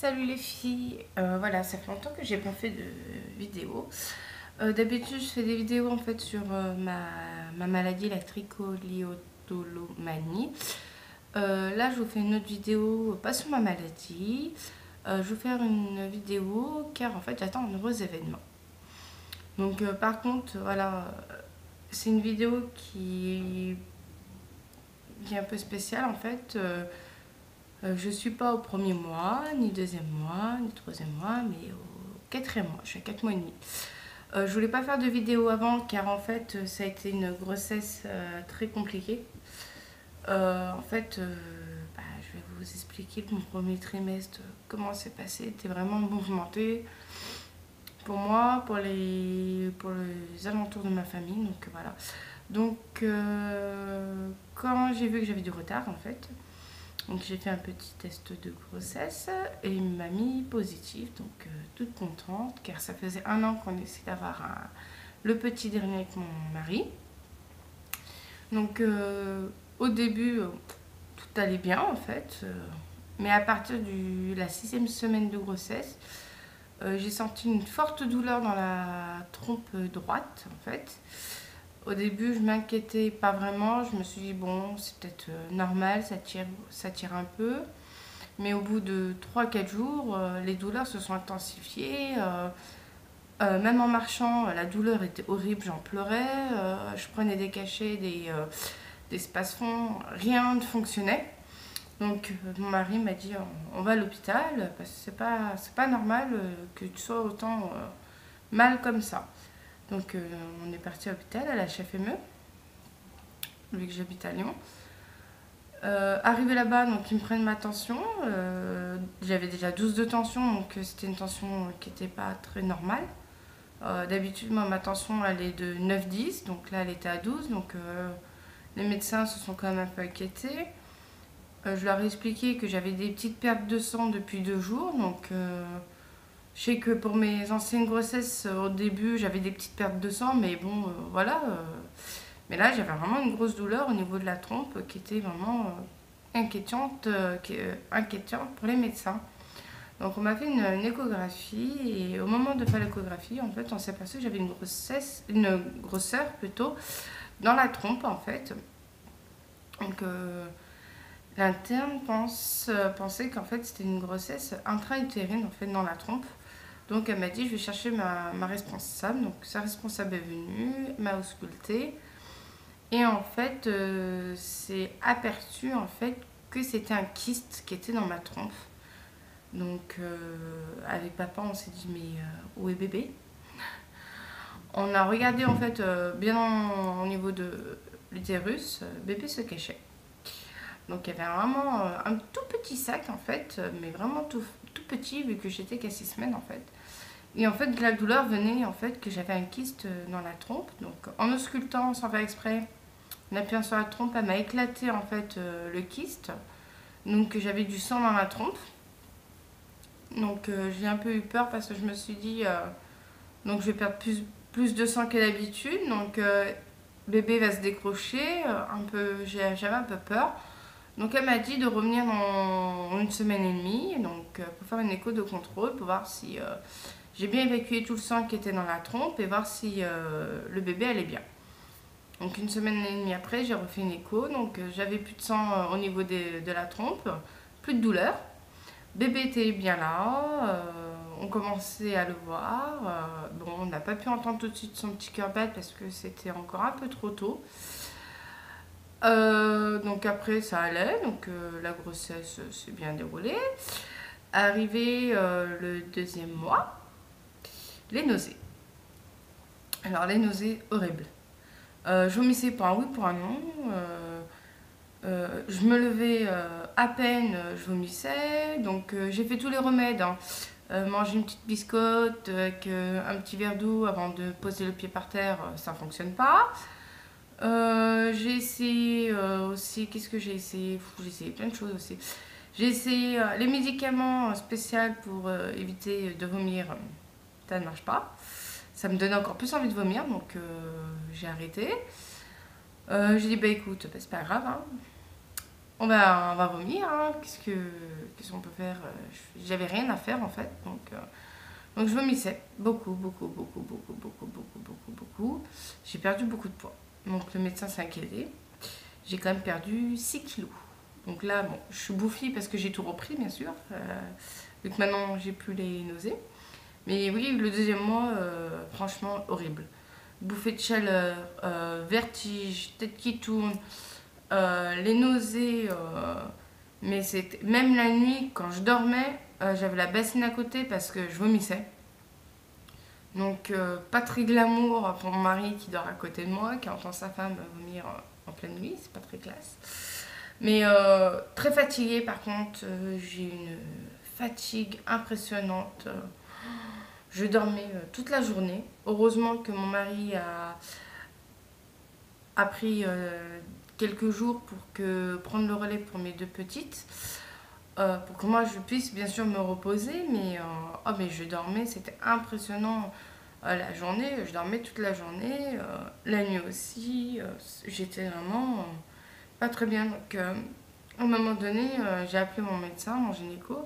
Salut les filles, voilà, ça fait longtemps que j'ai pas fait de vidéo. D'habitude, je fais des vidéos en fait sur ma maladie, la trichotillomanie. Là, je vous fais une autre vidéo, pas sur ma maladie. Je vais vous faire une vidéo car en fait, j'attends un nouveau événement. Donc, par contre, voilà, c'est une vidéo qui est un peu spéciale en fait. Je ne suis pas au premier mois, ni deuxième mois, ni troisième mois, mais au quatrième mois. Je suis à 4 mois et demi. Je voulais pas faire de vidéo avant car en fait ça a été une grossesse très compliquée. En fait, je vais vous expliquer mon premier trimestre, comment c'est passé. C'était vraiment mouvementé pour moi, pour les alentours de ma famille. Donc voilà. Donc quand j'ai vu que j'avais du retard en fait, donc j'ai fait un petit test de grossesse et il m'a mis positif, donc toute contente car ça faisait un an qu'on essayait d'avoir le petit dernier avec mon mari. Donc au début tout allait bien en fait, mais à partir de la 6e semaine de grossesse, j'ai senti une forte douleur dans la trompe droite en fait. Au début, je m'inquiétais pas vraiment. Je me suis dit, bon, c'est peut-être normal, ça tire un peu. Mais au bout de 3 4 jours, les douleurs se sont intensifiées. Même en marchant, la douleur était horrible, j'en pleurais. Je prenais des cachets, des spasfons, rien ne fonctionnait. Donc mon mari m'a dit, on va à l'hôpital parce que c'est pas normal que tu sois autant mal comme ça. Donc on est parti à l'hôpital, à la HFME, vu que j'habite à Lyon. Arrivé là-bas, donc ils me prennent ma tension. J'avais déjà 12 de tension, donc c'était une tension qui n'était pas très normale. D'habitude, moi, ma tension, elle est de 9-10, donc là, elle était à 12. Donc les médecins se sont quand même un peu inquiétés. Je leur ai expliqué que j'avais des petites pertes de sang depuis 2 jours, donc je sais que pour mes anciennes grossesses, au début, j'avais des petites pertes de sang, mais bon, voilà. Mais là, j'avais vraiment une grosse douleur au niveau de la trompe qui était vraiment inquiétante pour les médecins. Donc, on m'a fait une échographie et au moment de faire l'échographie, en fait, on s'est aperçu que j'avais une grosseur plutôt, dans la trompe, en fait. Donc, l'interne pensait qu'en fait, c'était une grossesse intra-utérine, en fait, dans la trompe. Donc elle m'a dit, je vais chercher ma responsable. Donc sa responsable est venue, m'a auscultée. Et en fait, c'est aperçu en fait que c'était un kyste qui était dans ma trompe. Donc avec papa, on s'est dit, mais où est bébé? On a regardé en fait bien au niveau de l'utérus, bébé se cachait. Donc il y avait vraiment un tout petit sac en fait, mais vraiment tout petit vu que j'étais qu'à 6 semaines en fait. Et en fait, la douleur venait en fait que j'avais un kyste dans la trompe. Donc, en auscultant sans faire exprès, en appuyant sur la trompe, elle m'a éclaté en fait le kyste. Donc, j'avais du sang dans la trompe. Donc, j'ai un peu eu peur parce que je me suis dit, donc je vais perdre plus de sang que d'habitude. Donc, bébé va se décrocher. J'avais un peu peur. Donc, elle m'a dit de revenir dans 1 semaine et demie. Donc, pour faire une écho de contrôle, pour voir si j'ai bien évacué tout le sang qui était dans la trompe et voir si le bébé allait bien. Donc 1 semaine et demie après, j'ai refait une écho. Donc j'avais plus de sang au niveau de la trompe, plus de douleur. Bébé était bien là, on commençait à le voir. Bon, on n'a pas pu entendre tout de suite son petit cœur battre parce que c'était encore un peu trop tôt. Donc après, ça allait. Donc la grossesse s'est bien déroulée. Arrivé le deuxième mois, les nausées. Alors, les nausées, horribles. Je vomissais pour un oui, pour un non. Je me levais à peine, je vomissais. Donc, j'ai fait tous les remèdes, hein. Manger une petite biscotte avec un petit verre d'eau avant de poser le pied par terre, ça ne fonctionne pas. J'ai essayé aussi, qu'est-ce que j'ai essayé? J'ai essayé plein de choses aussi. J'ai essayé les médicaments spéciaux pour éviter de vomir. Ça ne marche pas. Ça me donnait encore plus envie de vomir, donc j'ai arrêté. J'ai dit, bah écoute, bah, c'est pas grave, hein. on va vomir, hein. Qu'est-ce qu'on peut faire? J'avais rien à faire en fait, donc je vomissais beaucoup, beaucoup, beaucoup, beaucoup, beaucoup, beaucoup, beaucoup, beaucoup. J'ai perdu beaucoup de poids. Donc le médecin s'est inquiété. J'ai quand même perdu 6 kilos. Donc là, bon, je suis bouffie parce que j'ai tout repris, bien sûr. Vu que maintenant, j'ai plus les nausées. Mais oui, le deuxième mois, franchement, horrible. Bouffée de chaleur, vertige, tête qui tourne, les nausées. Mais c'était même la nuit, quand je dormais, j'avais la bassine à côté parce que je vomissais. Donc, pas très glamour pour mon mari qui dort à côté de moi, qui entend sa femme vomir en pleine nuit, c'est pas très classe. Mais très fatiguée par contre, j'ai une fatigue impressionnante. Je dormais toute la journée. Heureusement que mon mari a pris quelques jours pour prendre le relais pour mes deux petites. Pour que moi je puisse bien sûr me reposer, mais je dormais, c'était impressionnant. La journée, je dormais toute la journée, la nuit aussi, j'étais vraiment pas très bien. Donc à un moment donné, j'ai appelé mon médecin, mon gynéco,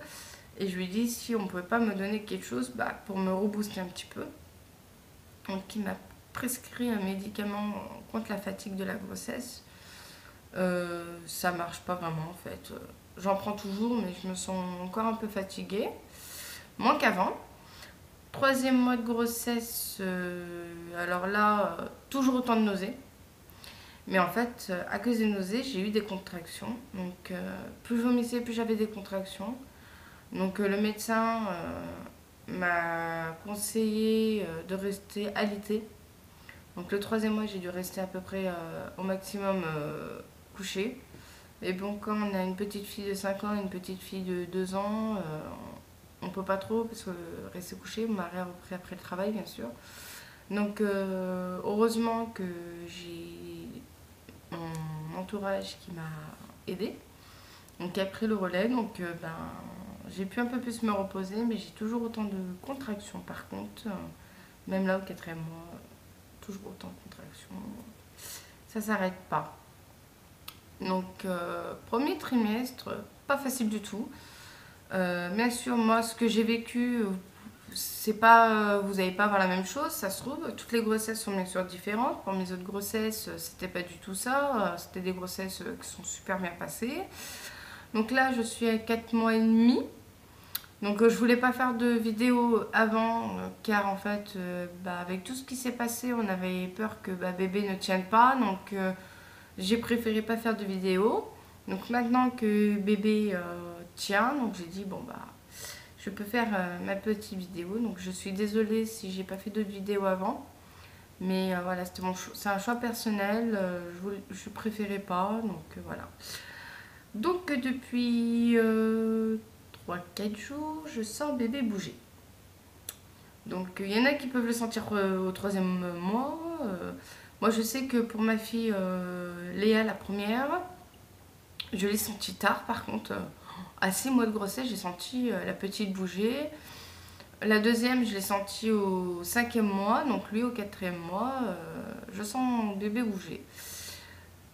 et je lui ai dit si on pouvait pas me donner quelque chose pour me rebooster un petit peu. Donc il m'a prescrit un médicament contre la fatigue de la grossesse. Ça marche pas vraiment en fait. J'en prends toujours, mais je me sens encore un peu fatiguée, moins qu'avant. Troisième mois de grossesse, alors là, toujours autant de nausées. Mais en fait, à cause des nausées, j'ai eu des contractions. Donc, plus je vomissais, plus j'avais des contractions. Donc, le médecin m'a conseillé de rester alitée. Donc, le troisième mois, j'ai dû rester à peu près au maximum couchée. Mais bon, quand on a une petite fille de 5 ans et une petite fille de 2 ans, on peut pas trop parce que rester couché, mon mari a repris après le travail bien sûr. Donc heureusement que j'ai mon entourage qui m'a aidée, donc qui a pris le relais. Donc j'ai pu un peu plus me reposer, mais j'ai toujours autant de contractions par contre. Même là au quatrième mois, toujours autant de contractions. Ça s'arrête pas. Donc premier trimestre, pas facile du tout. Bien sûr, moi, ce que j'ai vécu, c'est pas, vous n'allez pas avoir la même chose, ça se trouve. Toutes les grossesses sont bien sûr différentes. Pour mes autres grossesses, c'était pas du tout ça. C'était des grossesses qui sont super bien passées. Donc là, je suis à 4 mois et demi. Donc je voulais pas faire de vidéo avant, car en fait, avec tout ce qui s'est passé, on avait peur que bébé ne tienne pas. Donc j'ai préféré pas faire de vidéo. Donc maintenant que bébé tient, donc j'ai dit bon je peux faire ma petite vidéo. Donc je suis désolée si j'ai pas fait d'autres vidéos avant. Mais voilà, c'était c'est un choix personnel. Je préférais pas. Donc voilà. Donc depuis 3-4 jours, je sens bébé bouger. Donc il y en a qui peuvent le sentir au troisième mois. Moi je sais que pour ma fille Léa, la première, je l'ai senti tard par contre. À 6 mois de grossesse, j'ai senti la petite bouger. La deuxième, je l'ai sentie au 5e mois. Donc lui, au 4e mois, je sens bébé bouger.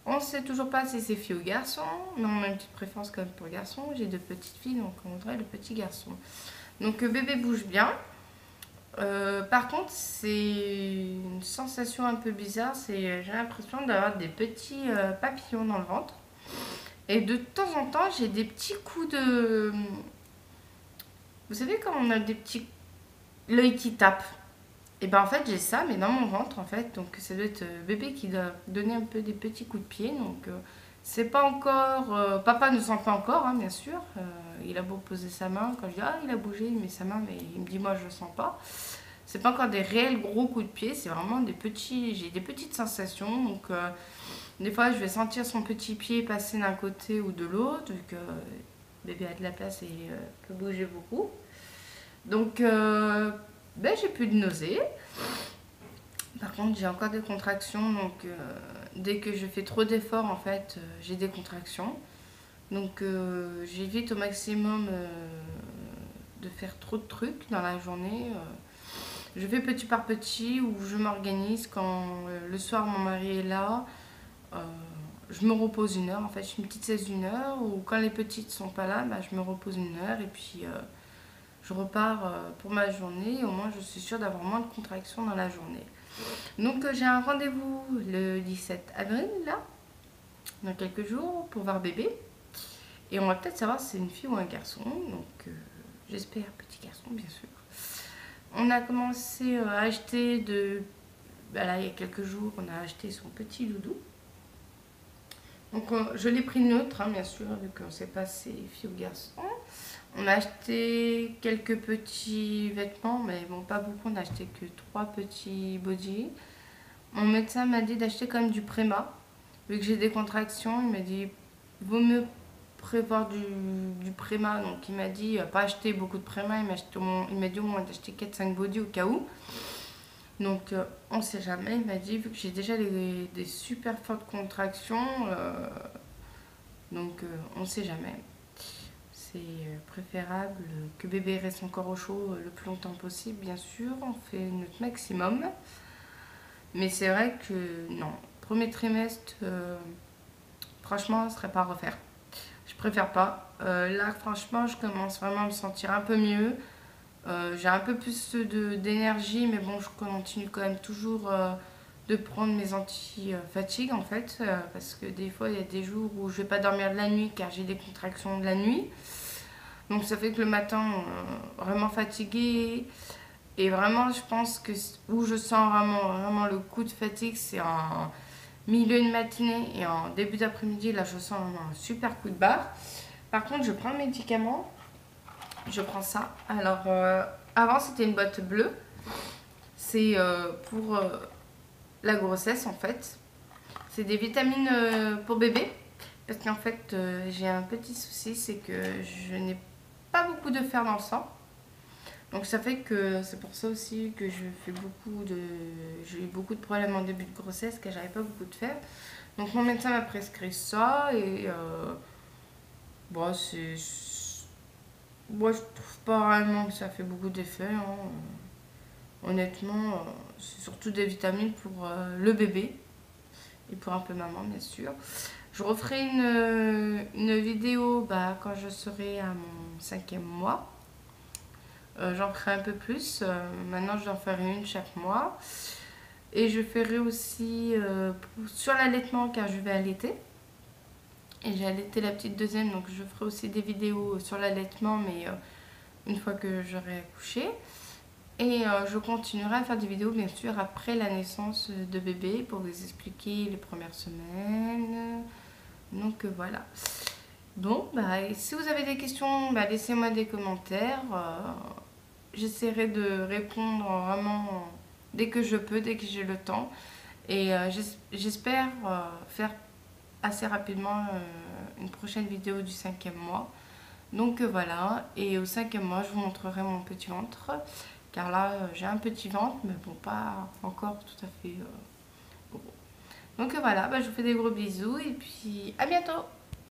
On ne sait toujours pas si c'est fille ou garçon. Mais on a une petite préférence quand même pour garçon. J'ai deux petites filles, donc on voudrait le petit garçon. Donc bébé bouge bien. Par contre, c'est une sensation un peu bizarre. J'ai l'impression d'avoir des petits papillons dans le ventre. Et de temps en temps, j'ai des petits coups de... Vous savez quand on a des petits... L'œil qui tape. Et ben en fait, j'ai ça, mais dans mon ventre en fait. Donc ça doit être bébé qui doit donner un peu des petits coups de pied. Donc c'est pas encore... papa ne sent pas encore, hein, bien sûr. Il a beau poser sa main. Quand je dis, ah, il a bougé, il met sa main, mais il me dit, moi, je le sens pas. C'est pas encore des réels gros coups de pied. C'est vraiment des petits... J'ai des petites sensations. Donc... des fois, je vais sentir son petit pied passer d'un côté ou de l'autre, vu que bébé a de la place et peut bouger beaucoup. Donc, j'ai plus de nausées. Par contre, j'ai encore des contractions. Donc, dès que je fais trop d'efforts, en fait, j'ai des contractions. Donc, j'évite au maximum de faire trop de trucs dans la journée. Je fais petit par petit ou je m'organise quand le soir mon mari est là. je me repose 1 heure. En fait, je fais une petite sieste d'1 heure. Ou quand les petites sont pas là, bah, je me repose 1 heure. Et puis, je repars pour ma journée. Au moins, je suis sûre d'avoir moins de contractions dans la journée. Donc, j'ai un rendez-vous le 17 avril, là, dans quelques jours, pour voir bébé. Et on va peut-être savoir si c'est une fille ou un garçon. Donc, j'espère petit garçon, bien sûr. On a commencé à acheter là, il y a quelques jours, on a acheté son petit doudou. Donc, je l'ai pris neutre, hein, bien sûr, vu qu'on ne sait pas si c'est fille ou garçon. On a acheté quelques petits vêtements, mais bon, pas beaucoup. On a acheté que 3 petits bodys. Mon médecin m'a dit d'acheter quand même du Préma. Vu que j'ai des contractions, il m'a dit vaut mieux prévoir du Préma. Donc il m'a dit pas acheter beaucoup de Préma, il m'a dit au moins d'acheter 4-5 bodys au cas où. Donc on sait jamais, il m'a dit vu que j'ai déjà des super fortes contractions, donc on sait jamais. C'est préférable que bébé reste encore au chaud le plus longtemps possible, bien sûr, on fait notre maximum. Mais c'est vrai que non, premier trimestre, franchement, ce serait pas à refaire. Je préfère pas. Là, franchement, je commence vraiment à me sentir un peu mieux. J'ai un peu plus d'énergie, mais bon, je continue quand même toujours de prendre mes anti-fatigue en fait. Parce que des fois, il y a des jours où je vais pas dormir de la nuit car j'ai des contractions de la nuit. Donc ça fait que le matin, vraiment fatiguée. Et vraiment, je pense que où je sens vraiment le coup de fatigue, c'est en milieu de matinée et en début d'après-midi. Là, je sens un super coup de barre. Par contre, je prends un médicament. Je prends ça. Alors, avant, c'était une boîte bleue. C'est pour la grossesse, en fait. C'est des vitamines pour bébé. Parce qu'en fait, j'ai un petit souci, c'est que je n'ai pas beaucoup de fer dans le sang. Donc ça fait que c'est pour ça aussi que j'ai eu beaucoup de problèmes en début de grossesse, car j'avais pas beaucoup de fer. Donc mon médecin m'a prescrit ça et bon, moi je trouve pas réellement que ça fait beaucoup d'effets, hein. Honnêtement, c'est surtout des vitamines pour le bébé et pour un peu maman bien sûr. Je referai une vidéo quand je serai à mon 5e mois. J'en ferai un peu plus. Maintenant, je dois en faire une chaque mois. Et je ferai aussi sur l'allaitement car je vais allaiter. Et j'ai allaité la petite deuxième, donc je ferai aussi des vidéos sur l'allaitement, mais une fois que j'aurai accouché. Et je continuerai à faire des vidéos, bien sûr, après la naissance de bébé pour vous expliquer les premières semaines. Donc voilà. Bon, si vous avez des questions, laissez-moi des commentaires. J'essaierai de répondre vraiment dès que je peux, dès que j'ai le temps. Et j'espère faire assez rapidement une prochaine vidéo du 5e mois. Donc voilà, et au 5e mois, je vous montrerai mon petit ventre. Car là, j'ai un petit ventre, mais bon, pas encore tout à fait gros. Donc voilà, je vous fais des gros bisous et puis à bientôt!